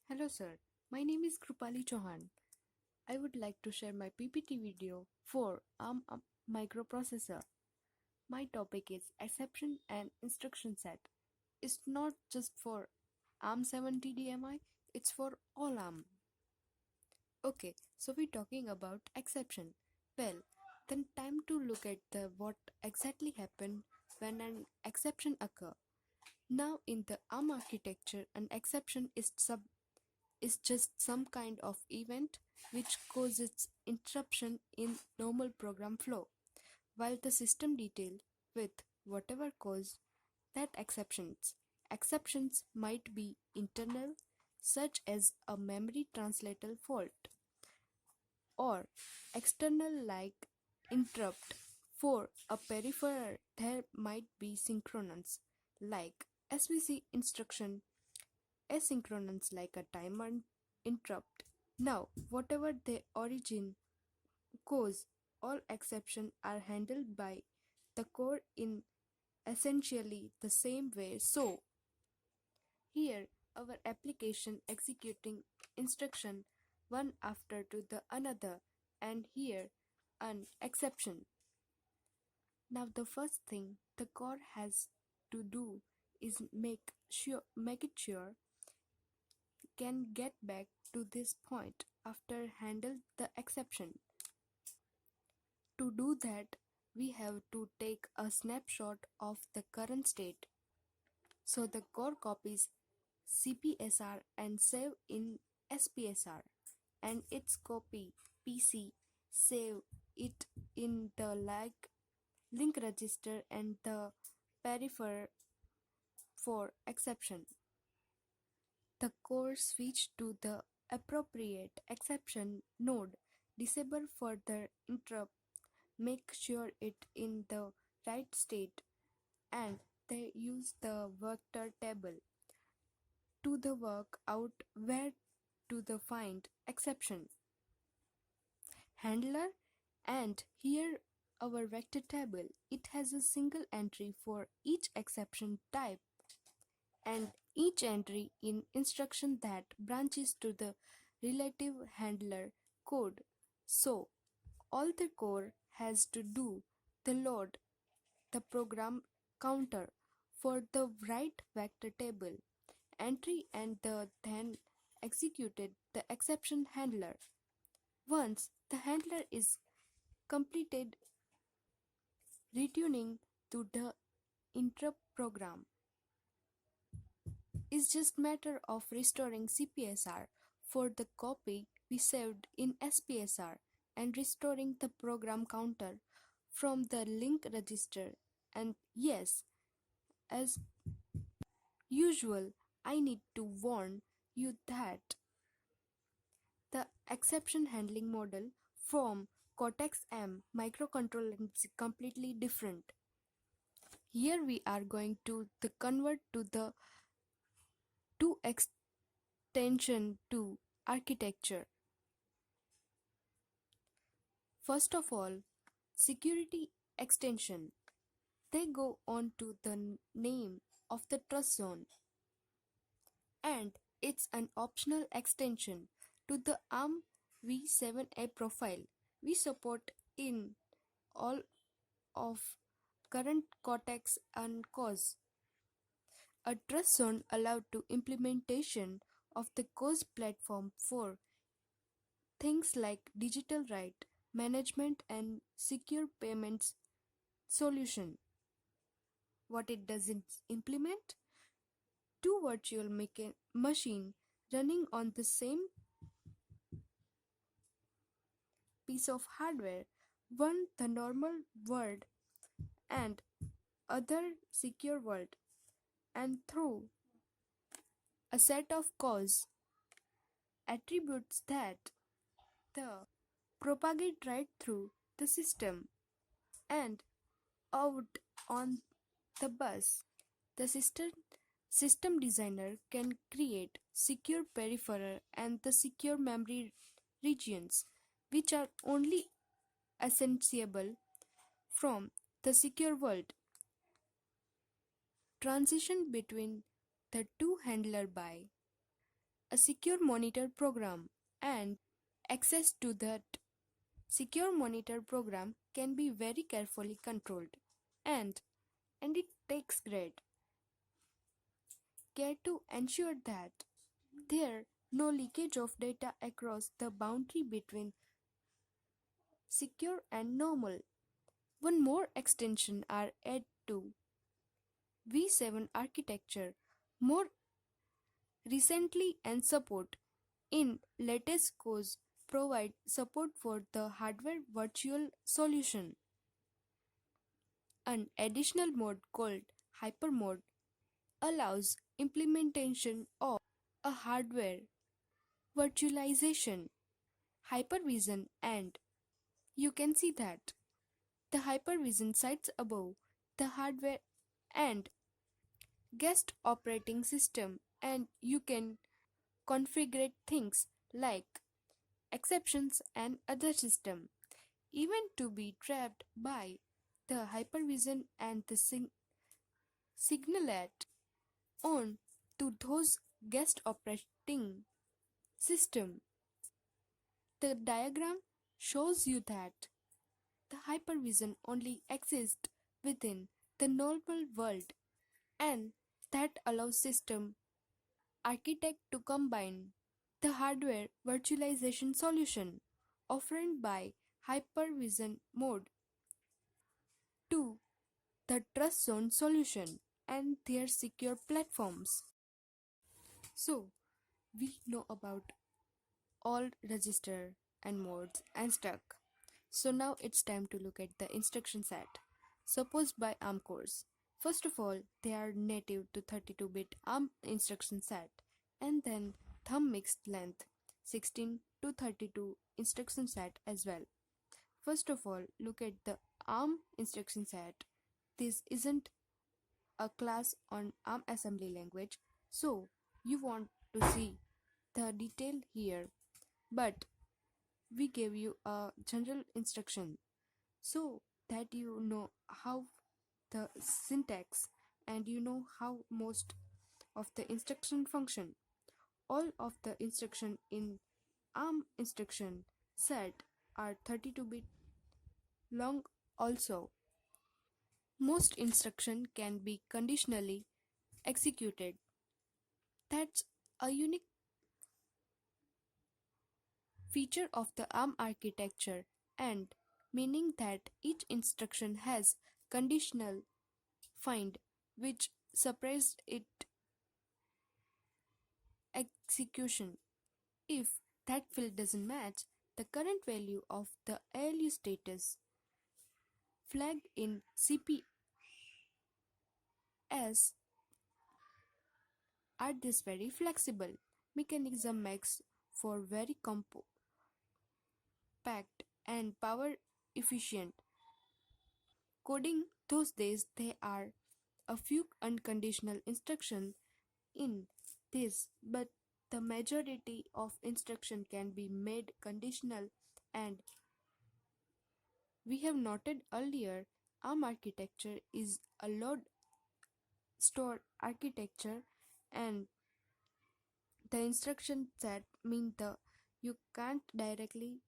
Hello sir, my name is Krupali Chauhan. I would like to share my PPT video for ARM microprocessor. My topic is exception and instruction set. It's not just for ARM 70 DMI, it's for all ARM. Okay, so we're talking about exception. Well, then time to look at the what exactly happened when an exception occur. Now in the ARM architecture, an exception is just some kind of event which causes interruption in normal program flow, while the system detail with whatever cause that exceptions. Exceptions might be internal, such as a memory translator fault, or external, like interrupt. For a peripheral, there might be synchronous, like SVC instruction, asynchronous, like a timer interrupt. Now, whatever the origin cause, all exceptions are handled by the core in essentially the same way. So, here our application executing instruction one after to the another, and here an exception. Now the first thing the core has to do is make it sure can get back to this point after handle the exception. To do that, we have to take a snapshot of the current state. So the core copies CPSR and save in SPSR, and its copy PC save it in the link register and the peripheral for exception. The core switch to the appropriate exception node, disable further interrupt, make sure it in the right state, and they use the vector table to the work out where to the find exception handler. And here our vector table, it has a single entry for each exception type and each entry in instruction that branches to the relative handler code. So all the core has to do the load the program counter for the right vector table entry and then executed the exception handler. Once the handler is completed returning to the interrupt program is just matter of restoring CPSR for the copy we saved in SPSR and restoring the program counter from the link register. And yes, as usual, I need to warn you that the exception handling model from Cortex-M microcontroller is completely different. Here we are going to the convert to the 2 extension to architecture. First of all, security extension. They go on to the name of the trust zone, and it's an optional extension to the ARM v7a profile we support in all of current Cortex and COS. A trust zone allowed to implementation of the COS platform for things like digital right management and secure payments solution. What it doesn't implement? Two virtual machine running on the same piece of hardware, one the normal world and other secure world, and through a set of cause attributes that the propagate right through the system and out on the bus. The system designer can create secure peripheral and the secure memory regions which are only accessible from the secure world. Transition between the two handler by a secure monitor program, and access to that secure monitor program can be very carefully controlled, and it takes great care to ensure that there no leakage of data across the boundary between secure and normal. One more extension are added to V7 architecture more recently, and support in latest cores provide support for the hardware virtual solution. An additional mode called hyper mode allows implementation of a hardware virtualization hypervision, and you can see that the hypervision sits above the hardware and guest operating system, and you can configure things like exceptions and other system even to be trapped by the hypervision and the signal at on to those guest operating system. The diagram shows you that the hypervision only exists within the normal world, and that allows system architect to combine the hardware virtualization solution offered by hypervision mode to the trust zone solution and their secure platforms. So we know about all register and modes and stuck. So now it's time to look at the instruction set supposed by ARM cores. First of all, they are native to 32-bit ARM instruction set, and then thumb mixed length 16 to 32 instruction set as well. First of all, look at the ARM instruction set. This isn't a class on ARM assembly language, so you want to see the detail here, but we gave you a general instruction so that you know how the syntax and you know how most of the instruction function. All of the instruction in ARM instruction set are 32-bit long also. Most instruction can be conditionally executed. That's a unique feature of the ARM architecture, and meaning that each instruction has conditional find which suppressed its execution. If that field doesn't match the current value of the ALU status flag in CPS, are this very flexible mechanism makes for very compact and power efficient coding. Those days there are a few unconditional instructions in this, but the majority of instruction can be made conditional, and we have noted earlier ARM architecture is a load store architecture, and the instruction set mean the you can't directly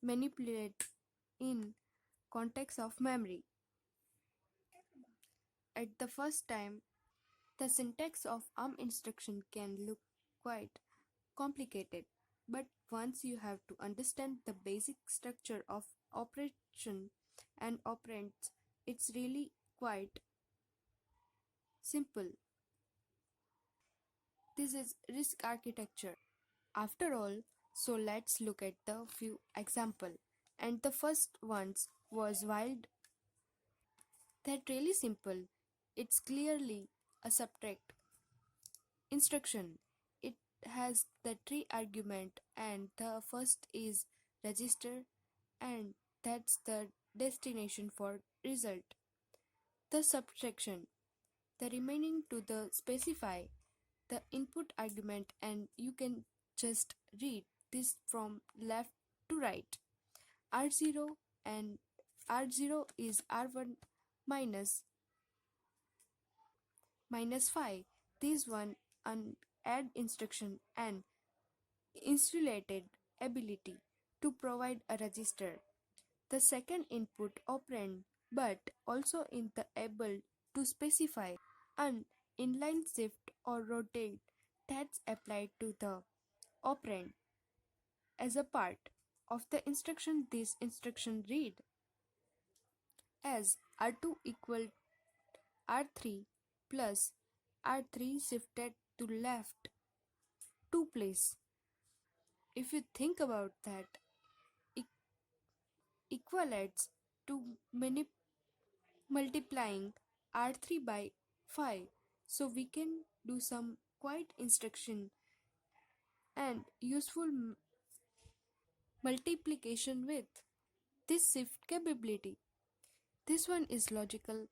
manipulate in context of memory. At the first time, the syntax of ARM instruction can look quite complicated, but once you have to understand the basic structure of operation and operands, it's really quite simple. This is RISC architecture. After all, so let's look at the few example. And the first ones was wild. That really simple. It's clearly a subtract instruction. It has the three argument, and the first is register, and that's the destination for result. The subtraction, the remaining to the specify the input argument, and you can just read this from left to right. R0 and R0 is R1 minus minus 5. This one an add instruction, and insulated ability to provide a register, the second input operand, but also in the able to specify an inline shift or rotate that's applied to the operand as a part of the instruction. This instruction read as R2 equal R3 plus R3 shifted to left 2 place. If you think about that, e- equalates to multiplying R3 by 5. So we can do some quite instruction and useful multiplication with this shift capability. This one is logical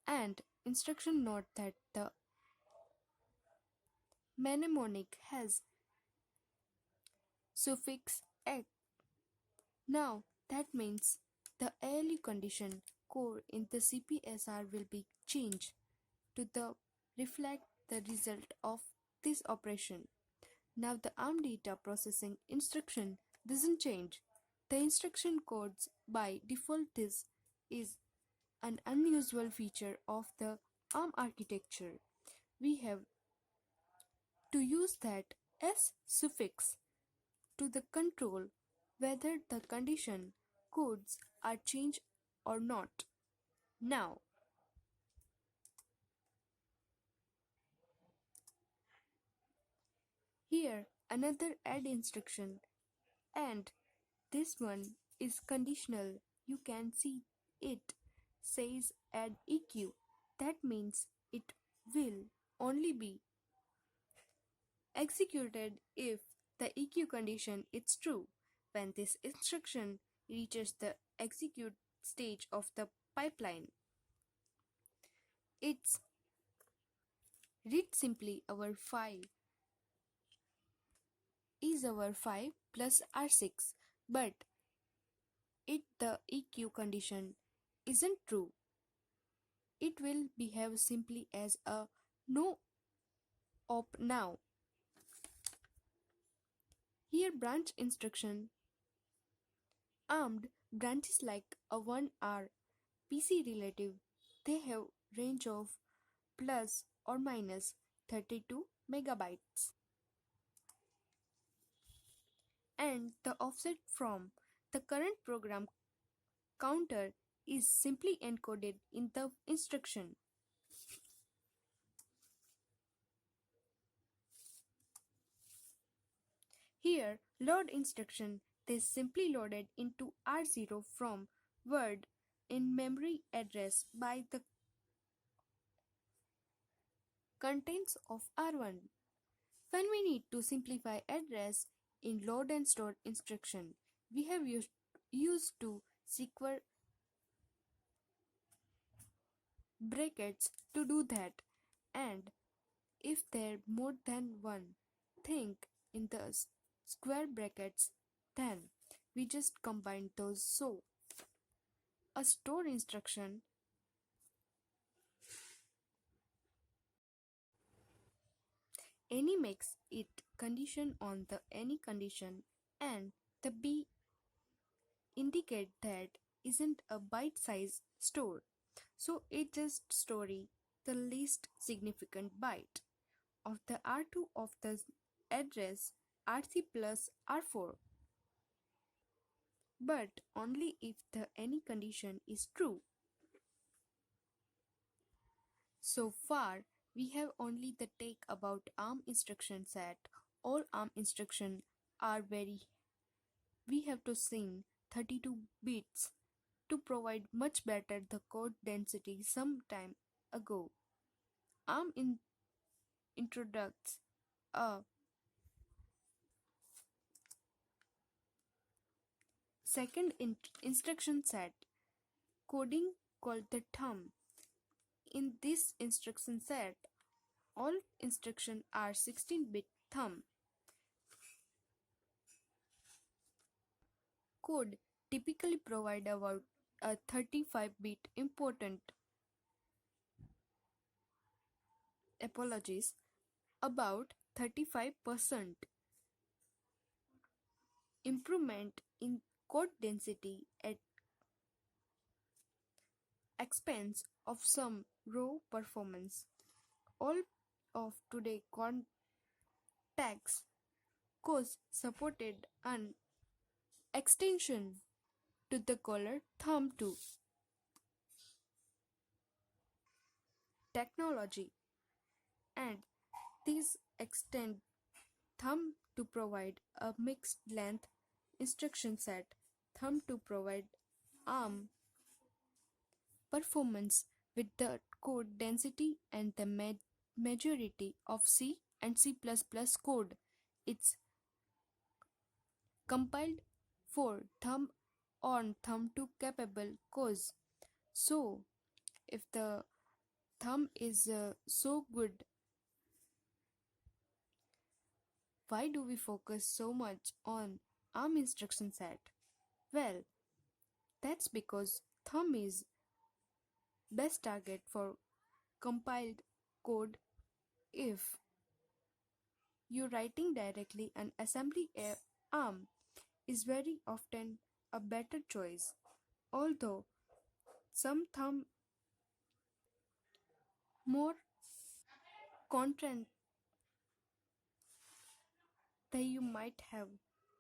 and instruction note that the mnemonic has suffix "x". Now that means the ALU condition core in the CPSR will be changed to the reflect the result of this operation. Now the ARM data processing instruction doesn't change. The instruction codes by default. This is an unusual feature of the ARM architecture. We have to use that S suffix to the control whether the condition codes are changed or not. Now, here another add instruction, and this one is conditional. You can see it says add EQ. That means it will only be executed if the EQ condition is true. When this instruction reaches the execute stage of the pipeline, it's read simply our 5 is our 5 plus R6, but if the EQ condition isn't true, it will behave simply as a no op now. Here branch instruction armed branches like a 1R PC relative. They have range of plus or minus 32 megabytes, and the offset from the current program counter is simply encoded in the instruction. Here load instruction is simply loaded into R0 from word in memory address by the contents of R1. When we need to simplify address in load and store instruction, we have used to secure brackets to do that, and if there more than one thing in the square brackets, then we just combine those. So a store instruction any makes it condition on the any condition, and the B indicate that isn't a byte size store, so it just story the least significant byte of the R2 of the address RC plus R4, but only if the any condition is true. So far, we have only the take about ARM instruction set. All ARM instruction are very we have to sing 32 bits to provide much better the code density some time ago. ARM introduced a second instruction set coding called the thumb. In this instruction set, all instructions are 16-bit thumb code, typically provide about a 35-bit important apologies about 35%. improvement in code density at expense of some raw performance. All of today context cause supported an extension to the color thumb to technology, and these extend thumb to provide a mixed length instruction set, thumb to provide ARM performance with the code density and the majority of C and C++ code. It's compiled for thumb on thumb 2 capable cause. So, if the thumb is so good, why do we focus so much on ARM instruction set? Well, that's because thumb is best target for compiled code. If you're writing directly an assembly ARM is very often a better choice, although some thumb more content that you might have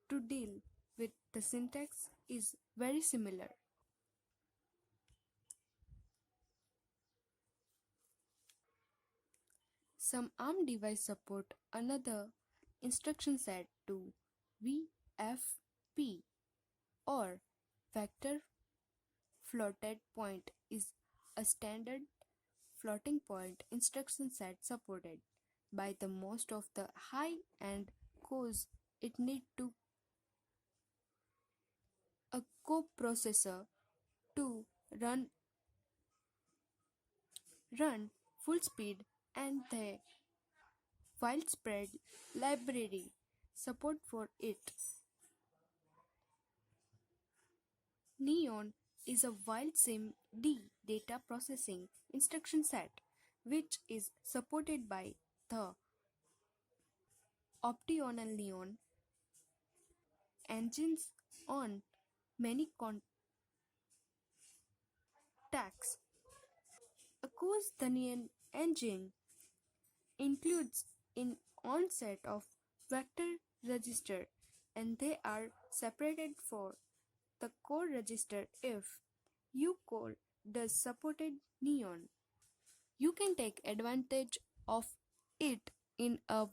to deal with the syntax is very similar. Some ARM device support another instruction set to VFP or vector floated point is a standard floating point instruction set supported by the most of the high-end cores. It need to a coprocessor to run run full speed, and the widespread library support for it. Neon is a wild SIMD data processing instruction set which is supported by the Optional Neon engines on many contacts. Of course, the Neon engine includes an onset of vector register, and they are separated for the core register. If you call the supported Neon, you can take advantage of it in a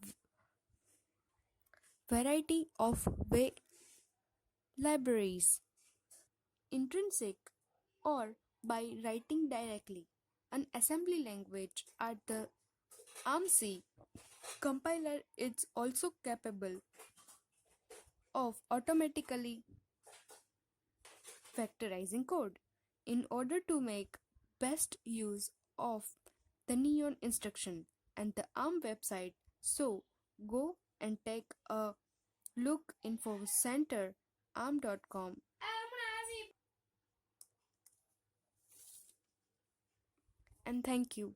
variety of libraries, intrinsic or by writing directly an assembly language at the ARM-C compiler. Is also capable of automatically vectorizing code in order to make best use of the Neon instruction and the ARM website. So go and take a look info center arm.com, and thank you.